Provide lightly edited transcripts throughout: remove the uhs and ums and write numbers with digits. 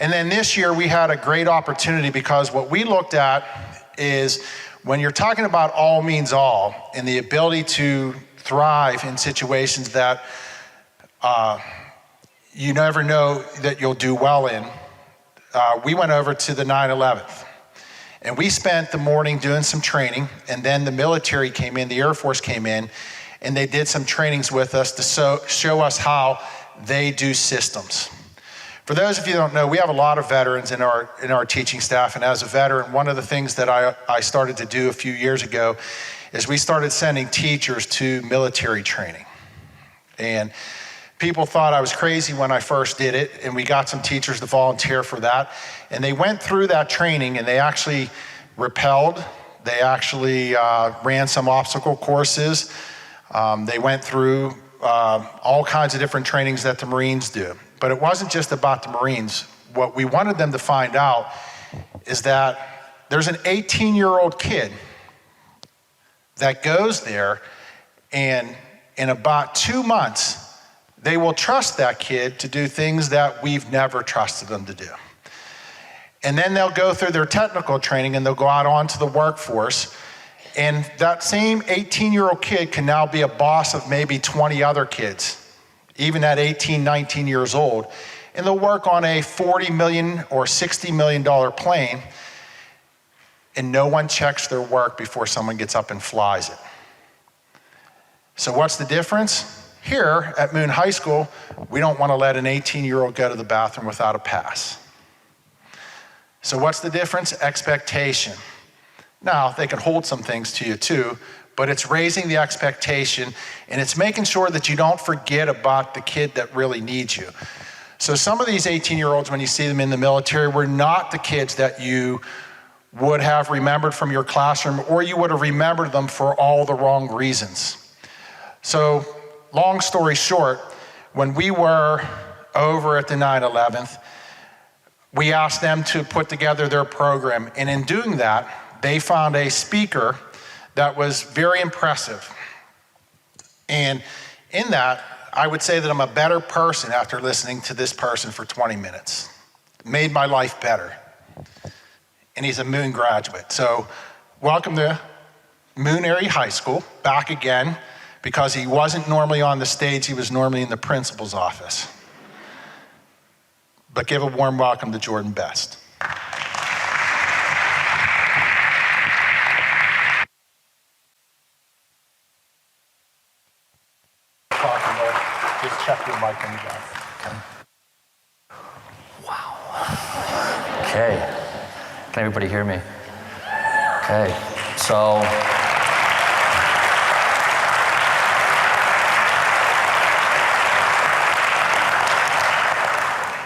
And then this year we had a great opportunity, because what we looked at is when you're talking about all means all and the ability to thrive in situations that you never know that you'll do well in, we went over to the 9/11th. And we spent the morning doing some training, and then the military came in, the Air Force came in, and they did some trainings with us to show us how they do systems. For those of you who don't know, we have a lot of veterans in our teaching staff, and as a veteran, one of the things that I started to do a few years ago is we started sending teachers to military training. And people thought I was crazy when I first did it, and we got some teachers to volunteer for that. And they went through that training, and they actually rappelled. They actually ran some obstacle courses. They went through all kinds of different trainings that the Marines do. But it wasn't just about the Marines. What we wanted them to find out is that there's an 18-year-old kid that goes there, and in about 2 months, they will trust that kid to do things that we've never trusted them to do. And then they'll go through their technical training, and they'll go out onto the workforce, and that same 18-year-old kid can now be a boss of maybe 20 other kids, even at 18, 19 years old, and they'll work on a $40 million or $60 million plane, and no one checks their work before someone gets up and flies it. So what's the difference? Here at Moon High School, we don't want to let an 18-year-old go to the bathroom without a pass. So what's the difference? Expectation. Now, they can hold some things to you too, but it's raising the expectation, and it's making sure that you don't forget about the kid that really needs you. So some of these 18-year-olds, when you see them in the military, were not the kids that you would have remembered from your classroom, or you would have remembered them for all the wrong reasons. So long story short, when we were over at the 9/11th, we asked them to put together their program, and in doing that, they found a speaker that was very impressive. And in that, I would say that I'm a better person after listening to this person for 20 minutes. It made my life better. And he's a Moon graduate. So welcome to Moon Area High School, back again, because he wasn't normally on the stage, he was normally in the principal's office. But give a warm welcome to Jordan Best. Just check your mic when you got it. Wow. Okay. Can everybody hear me? Okay. So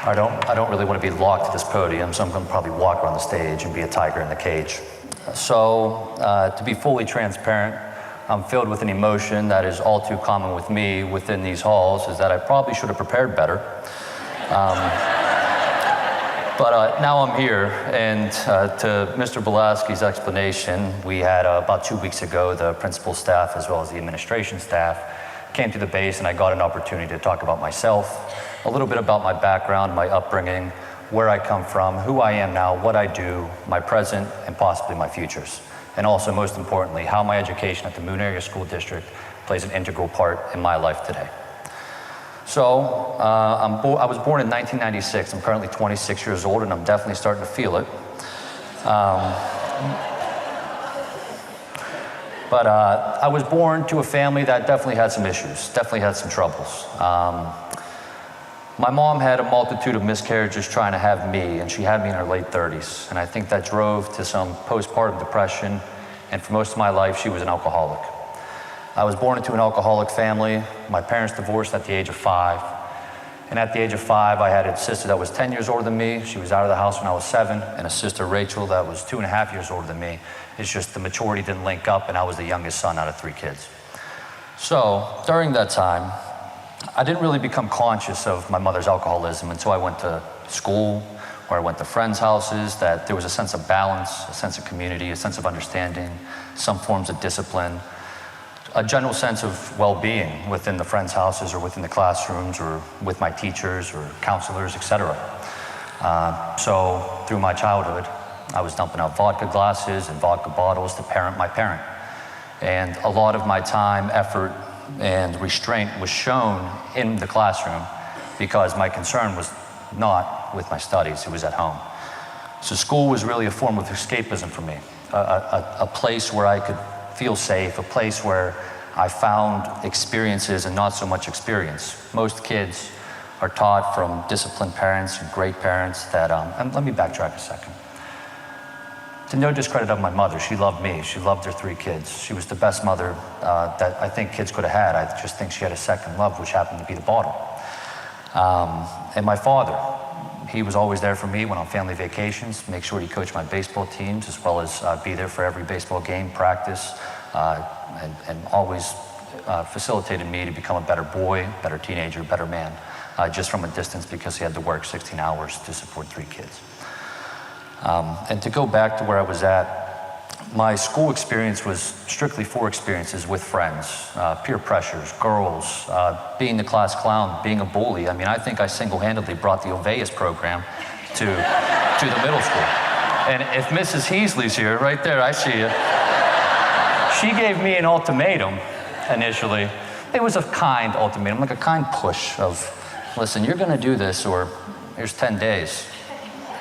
I don't really want to be locked to this podium, so I'm going to probably walk around the stage and be a tiger in the cage. So to be fully transparent, I'm filled with an emotion that is all too common with me within these halls, is that I probably should have prepared better. But now I'm here, and to Mr. Belaski's explanation, we had about 2 weeks ago, the principal staff as well as the administration staff came to the base, and I got an opportunity to talk about myself, a little bit about my background, my upbringing, where I come from, who I am now, what I do, my present, and possibly my futures. And also, most importantly, how my education at the Moon Area School District plays an integral part in my life today. So, I was born in 1996. I'm currently 26 years old, and I'm definitely starting to feel it. But I was born to a family that definitely had some issues, definitely had some troubles. My mom had a multitude of miscarriages trying to have me, and she had me in her late 30s. And I think that drove to some postpartum depression, and for most of my life, she was an alcoholic. I was born into an alcoholic family. My parents divorced at the age of 5. And at the age of 5, I had a sister that was 10 years older than me. She was out of the house when I was 7, and a sister, Rachel, that was 2.5 years older than me. It's just the maturity didn't link up, and I was the youngest son out of 3 kids. So during that time, I didn't really become conscious of my mother's alcoholism until I went to school, or I went to friends' houses, that there was a sense of balance, a sense of community, a sense of understanding, some forms of discipline, a general sense of well-being within the friends' houses or within the classrooms or with my teachers or counselors, etc. So through my childhood, I was dumping out vodka glasses and vodka bottles to parent my parent. And a lot of my time, effort, and restraint was shown in the classroom because my concern was not with my studies, it was at home. So school was really a form of escapism for me, a place where I could feel safe, a place where I found experiences and not so much experience. Most kids are taught from disciplined parents and great parents that, and let me backtrack a second. To no discredit of my mother, she loved me. She loved her 3 kids. She was the best mother that I think kids could have had. I just think she had a second love, which happened to be the bottle. And my father, he was always there for me when on family vacations, make sure he coached my baseball teams, as well as be there for every baseball game, practice, and always facilitated me to become a better boy, better teenager, better man, just from a distance because he had to work 16 hours to support 3 kids. And to go back to where I was at, my school experience was strictly 4 experiences with friends, peer pressures, girls, being the class clown, being a bully. I mean, I think I single-handedly brought the Oveus program to the middle school. And if Mrs. Heasley's here, right there, I see you. She gave me an ultimatum initially. It was a kind ultimatum, like a kind push of, listen, you're gonna do this or here's 10 days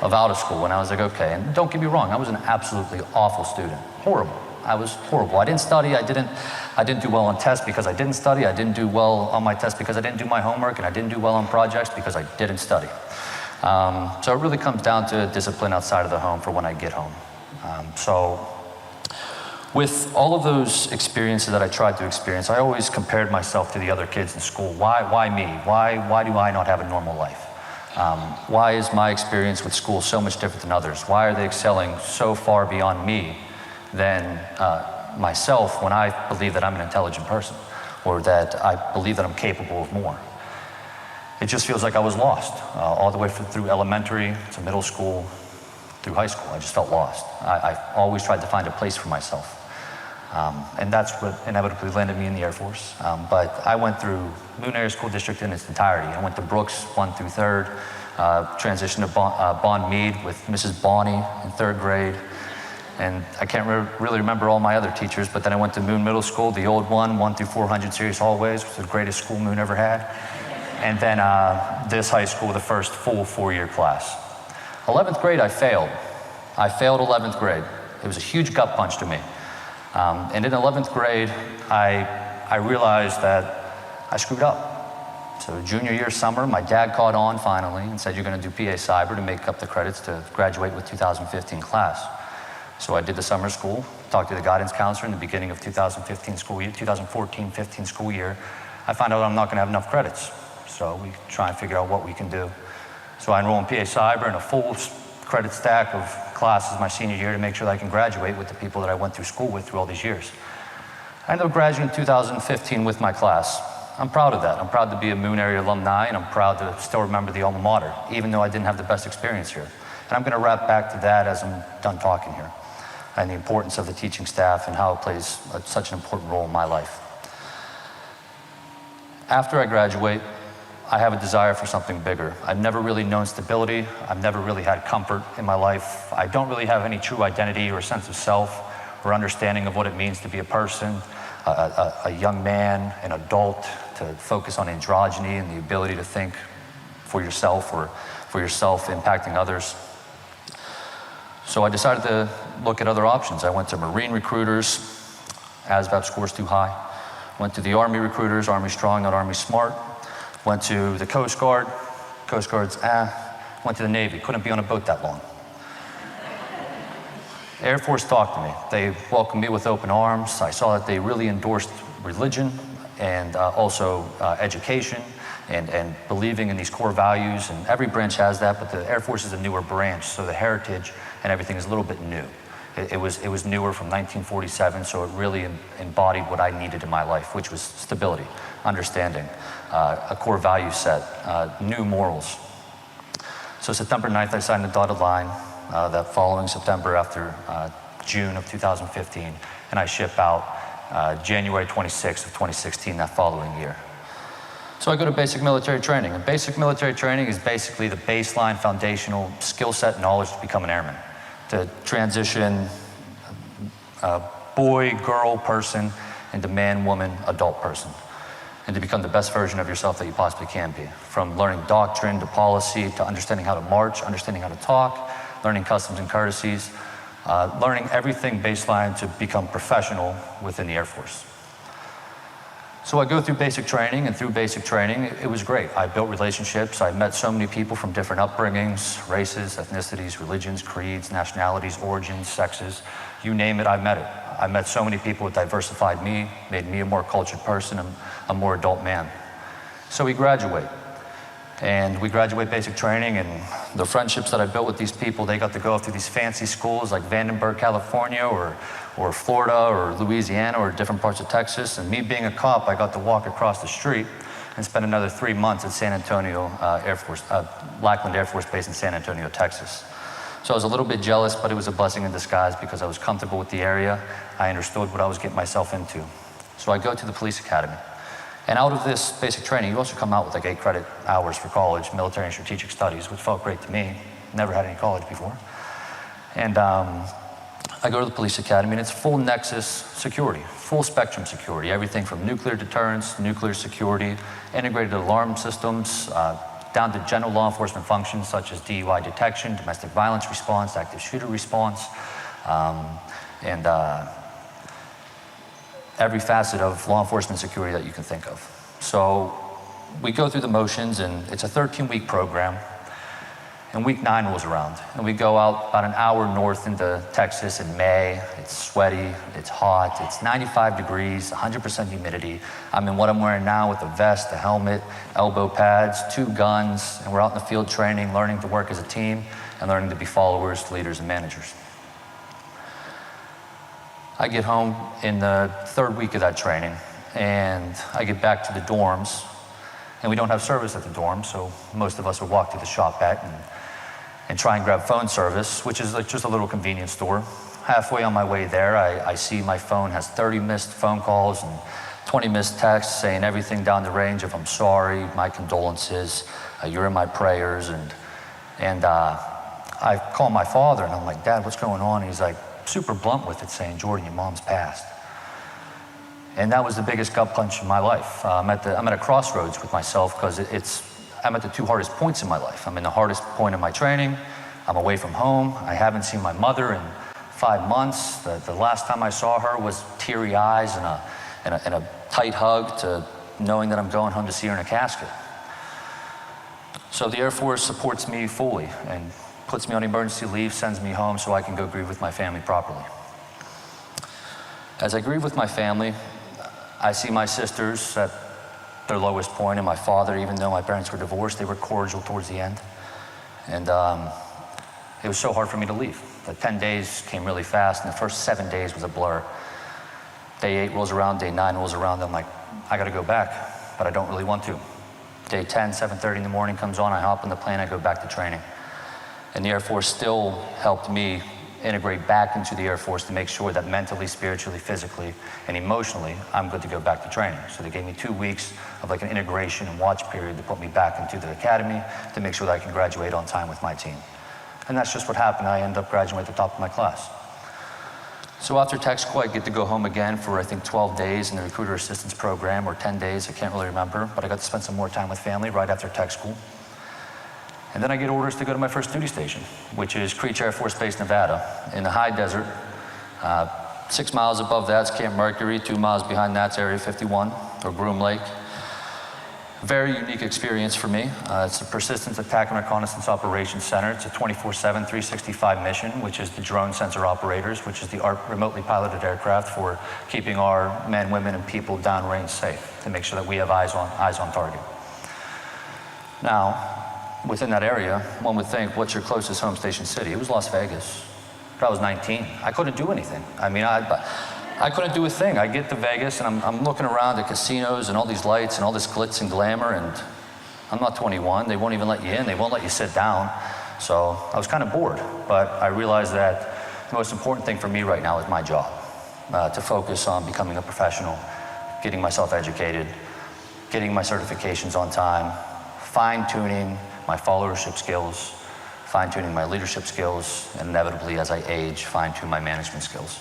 of out of school. And I was like, okay. And don't get me wrong, I was an absolutely awful student. Horrible. I was horrible. I didn't study. I didn't do well on tests because I didn't study. I didn't do well on my tests because I didn't do my homework, and I didn't do well on projects because I didn't study. So it really comes down to discipline outside of the home for when I get home. So with all of those experiences that I tried to experience, I always compared myself to the other kids in school. Why me? Why do I not have a normal life? Why is my experience with school so much different than others? Why are they excelling so far beyond me than myself when I believe that I'm an intelligent person or that I believe that I'm capable of more? It just feels like I was lost all the way through elementary to middle school, through high school. I just felt lost. I always tried to find a place for myself. And that's what inevitably landed me in the Air Force. But I went through Moon Area School District in its entirety. I went to Brooks 1 through 3rd, transitioned to Bond Mead with Mrs. Bonney in 3rd grade. And I can't really remember all my other teachers, but then I went to Moon Middle School, the old one, 1 through 400 Serious Hallways, which was the greatest school Moon ever had. And then this high school, the first full 4-year class. 11th grade, I failed. I failed 11th grade. It was a huge gut punch to me. And in 11th grade, I realized that I screwed up. So junior year summer, my dad caught on finally and said, you're gonna do PA Cyber to make up the credits to graduate with 2015 class. So I did the summer school, talked to the guidance counselor in the beginning of 2015 school year, 2014-15 school year. I found out I'm not gonna have enough credits. So we try and figure out what we can do. So I enroll in PA Cyber in a full credit stack of classes my senior year to make sure that I can graduate with the people that I went through school with through all these years. I ended up graduating in 2015 with my class. I'm proud of that. I'm proud to be a Moon Area alumni, and I'm proud to still remember the alma mater, even though I didn't have the best experience here. And I'm going to wrap back to that as I'm done talking here, and the importance of the teaching staff and how it plays such an important role in my life. After I graduate, I have a desire for something bigger. I've never really known stability. I've never really had comfort in my life. I don't really have any true identity or sense of self or understanding of what it means to be a person, a young man, an adult, to focus on androgyny and the ability to think for yourself or for yourself impacting others. So I decided to look at other options. I went to Marine recruiters, ASVAB scores too high. Went to the Army recruiters, Army strong, not Army smart. Went to the Coast Guard, Coast Guard's went to the Navy, couldn't be on a boat that long. Air Force talked to me. They welcomed me with open arms. I saw that they really endorsed religion and also education and believing in these core values, and every branch has that, but the Air Force is a newer branch, so the heritage and everything is a little bit new. It was newer from 1947, so it really embodied what I needed in my life, which was stability, understanding, a core value set, new morals. So September 9th, I signed the dotted line. That following September, after June of 2015, and I ship out January 26th of 2016, that following year. So I go to basic military training, and basic military training is basically the baseline foundational skill set knowledge to become an airman, to transition a boy, girl, person into man, woman, adult person, and to become the best version of yourself that you possibly can be. From learning doctrine to policy to understanding how to march, understanding how to talk, learning customs and courtesies, learning everything baseline to become professional within the Air Force. So I go through basic training, and through basic training, it was great. I built relationships. I met so many people from different upbringings, races, ethnicities, religions, creeds, nationalities, origins, sexes. You name it, I met it. I met so many people that diversified me, made me a more cultured person, a more adult man. So we graduate. And we graduate basic training, and the friendships that I built with these people, they got to go through these fancy schools like Vandenberg, California, or Florida, or Louisiana, or different parts of Texas. And me being a cop, I got to walk across the street and spend another 3 months at San Antonio Lackland Air Force Base in San Antonio, Texas. So I was a little bit jealous, but it was a blessing in disguise because I was comfortable with the area. I understood what I was getting myself into. So I go to the police academy. And out of this basic training, you also come out with like 8 credit hours for college, military and strategic studies, which felt great to me. Never had any college before. And I go to the police academy, and it's full nexus security, full spectrum security, everything from nuclear deterrence, nuclear security, integrated alarm systems, down to general law enforcement functions such as DUI detection, domestic violence response, active shooter response, and every facet of law enforcement security that you can think of. So we go through the motions, and it's a 13-week program, and week 9 rolls around, and we go out about an hour north into Texas in May. It's sweaty, it's hot, it's 95 degrees, 100% humidity. I'm in what I'm wearing now with a vest, a helmet, elbow pads, 2 guns, and we're out in the field training, learning to work as a team, and learning to be followers, leaders, and managers. I get home in the 3rd week of that training, and I get back to the dorms, and we don't have service at the dorm, so most of us will walk to the shopette and try and grab phone service, which is like just a little convenience store. Halfway on my way there, I see my phone has 30 missed phone calls and 20 missed texts saying everything down the range of I'm sorry, my condolences, you're in my prayers, and I call my father, and I'm like, Dad, what's going on? And he's like, super blunt with it, saying, Jordan, your mom's passed. And that was the biggest gut punch in my life. I'm at a crossroads with myself because I'm at the 2 hardest points in my life. I'm in the hardest point of my training. I'm away from home. I haven't seen my mother in 5 months. The last time I saw her was teary eyes and a tight hug to knowing that I'm going home to see her in a casket. So the Air Force supports me fully and puts me on emergency leave, sends me home so I can go grieve with my family properly. As I grieve with my family, I see my sisters at their lowest point, and my father, even though my parents were divorced, they were cordial towards the end. And it was so hard for me to leave. The 10 days came really fast, and the first 7 days was a blur. Day 8 rolls around, day 9 rolls around, I'm like, I gotta go back, but I don't really want to. Day 10, 7:30 in the morning comes on, I hop on the plane, I go back to training. And the Air Force still helped me integrate back into the Air Force to make sure that mentally, spiritually, physically, and emotionally, I'm good to go back to training. So they gave me 2 weeks of like an integration and watch period to put me back into the academy to make sure that I can graduate on time with my team. And that's just what happened. I ended up graduating at the top of my class. So after tech school, I get to go home again for, I think, 12 days in the recruiter assistance program, or 10 days, I can't really remember, but I got to spend some more time with family right after tech school. And then I get orders to go to my first duty station, which is Creech Air Force Base, Nevada, in the high desert. 6 miles above that's Camp Mercury, 2 miles behind that's Area 51, or Groom Lake. Very unique experience for me. It's a Persistence Attack and Reconnaissance Operations Center. It's a 24/7, 365 mission, which is the drone sensor operators, which is the remotely piloted aircraft for keeping our men, women, and people downrange safe, to make sure that we have eyes on target. Now, within that area, one would think, what's your closest home station city? It was Las Vegas. I was 19. I couldn't do anything. I mean, I couldn't do a thing. I get to Vegas, and I'm looking around at casinos and all these lights and all this glitz and glamour, and I'm not 21. They won't even let you in. They won't let you sit down. So I was kind of bored, but I realized that the most important thing for me right now is my job, to focus on becoming a professional, getting myself educated, getting my certifications on time, fine-tuning my followership skills, fine-tuning my leadership skills, and inevitably, as I age, fine-tune my management skills.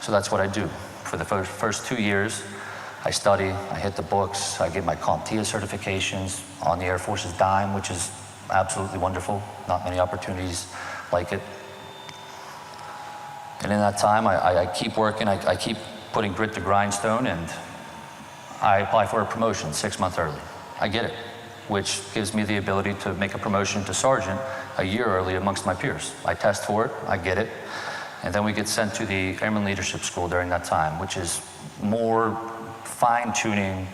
So that's what I do. For the first 2 years, I study, I hit the books, I get my CompTIA certifications on the Air Force's dime, which is absolutely wonderful. Not many opportunities like it. And in that time, I keep working, I keep putting grit to grindstone, and I apply for a promotion 6 months early. I get it, which gives me the ability to make a promotion to sergeant a year early amongst my peers. I test for it, I get it, and then we get sent to the Airman Leadership School during that time, which is more fine-tuning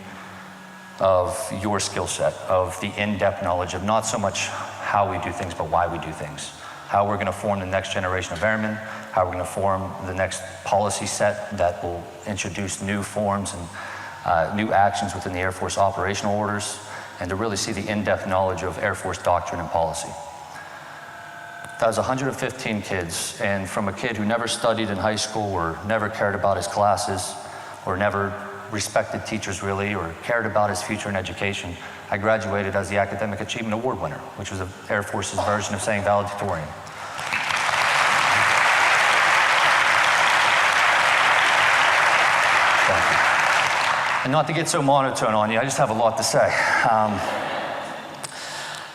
of your skill set, of the in-depth knowledge of not so much how we do things, but why we do things. How we're going to form the next generation of airmen, how we're going to form the next policy set that will introduce new forms and new actions within the Air Force operational orders, and to really see the in-depth knowledge of Air Force doctrine and policy. That was 115 kids, and from a kid who never studied in high school or never cared about his classes or never respected teachers really or cared about his future in education, I graduated as the Academic Achievement Award winner, which was the Air Force's version of saying valedictorian. Thank you. And not to get so monotone on you, I just have a lot to say.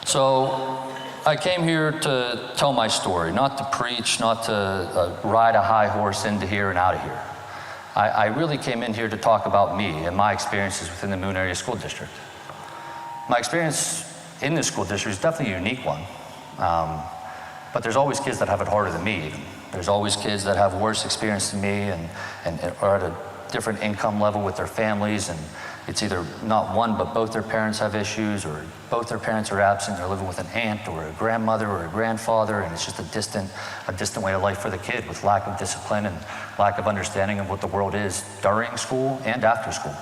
So I came here to tell my story, not to preach, not to ride a high horse into here and out of here. I really came in here to talk about me and my experiences within the Moon Area School District. My experience in this school district is definitely a unique one, but there's always kids that have it harder than me even. There's always kids that have worse experience than me and are at a different income level with their families, and it's either not one but both their parents have issues, or both their parents are absent, they're living with an aunt or a grandmother or a grandfather, and it's just a distant way of life for the kid with lack of discipline and lack of understanding of what the world is during school and after school.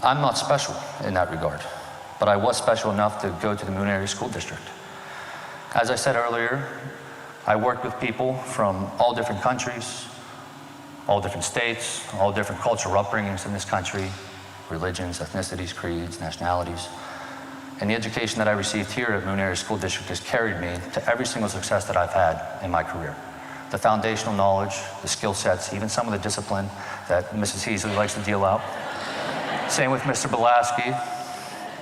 I'm not special in that regard, but I was special enough to go to the Moon Area School District. As I said earlier, I worked with people from all different countries, all different states, all different cultural upbringings in this country, religions, ethnicities, creeds, nationalities. And the education that I received here at Moon Area School District has carried me to every single success that I've had in my career. The foundational knowledge, the skill sets, even some of the discipline that Mrs. Heasley likes to deal out. Same with Mr. Belaski,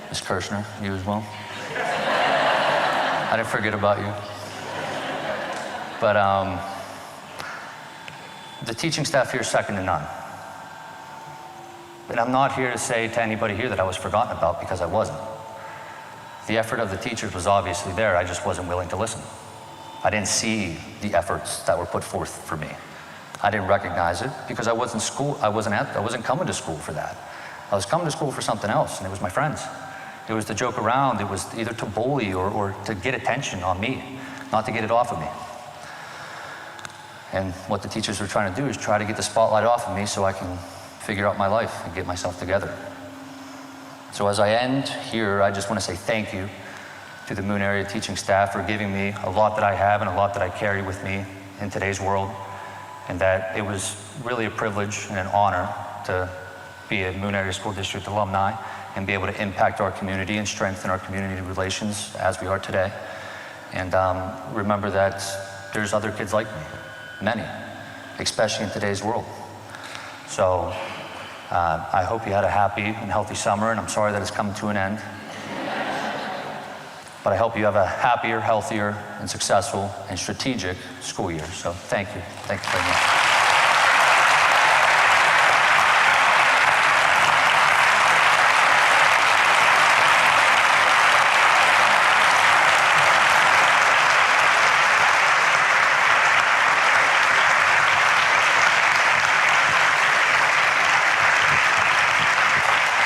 Ms. Kirshner, you as well. I didn't forget about you. But the teaching staff here is second to none. And I'm not here to say to anybody here that I was forgotten about, because I wasn't. The effort of the teachers was obviously there, I just wasn't willing to listen. I didn't see the efforts that were put forth for me. I didn't recognize it because I wasn't coming to school for that. I was coming to school for something else, and it was my friends. It was to joke around, it was either to bully or to get attention on me, not to get it off of me. And what the teachers were trying to do is try to get the spotlight off of me so I can figure out my life and get myself together. So as I end here, I just want to say thank you to the Moon Area teaching staff for giving me a lot that I have and a lot that I carry with me in today's world, and that it was really a privilege and an honor to be a Moon Area School District alumni and be able to impact our community and strengthen our community relations as we are today. And remember that there's other kids like me, many, especially in today's world. So I hope you had a happy and healthy summer, and I'm sorry that it's come to an end. But I hope you have a happier, healthier, and successful and strategic school year. So thank you. Thank you very much.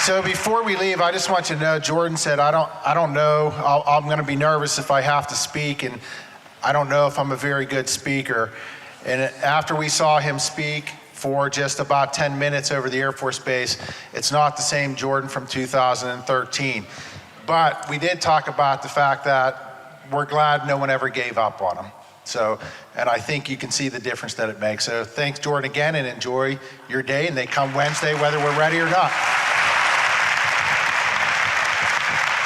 So before we leave, I just want you to know, Jordan said, I don't know, I'm going to be nervous if I have to speak, and I don't know if I'm a very good speaker. And after we saw him speak for just about 10 minutes over the Air Force Base, it's not the same Jordan from 2013. But we did talk about the fact that we're glad no one ever gave up on him. So, and I think you can see the difference that it makes. So thanks, Jordan, again, and enjoy your day. And they come Wednesday, whether we're ready or not.